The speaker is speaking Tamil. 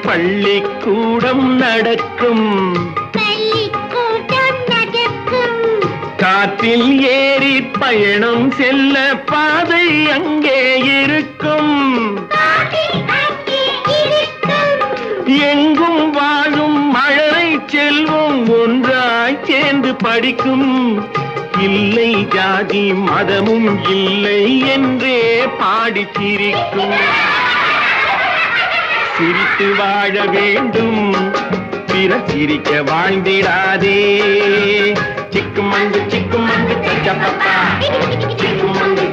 பள்ளிக்கூடம் நடக்கும், காற்றில் ஏறி பயணம் செல்ல பாதை அங்கே இருக்கும். எங்கும் வாழும் மழலை செல்வம் ஒன்றாய் சேர்ந்து படிக்கும். இல்லை ஜாதி மதமும் இல்லை என்றே பாடி சிரிக்கும். சிரித்து வாழ வேண்டும், பிறர் சிரிக்க வாழ்ந்திடாதே. சிக்கு மங்கு சச்சப்பப்பா, சிக்கு மங்கு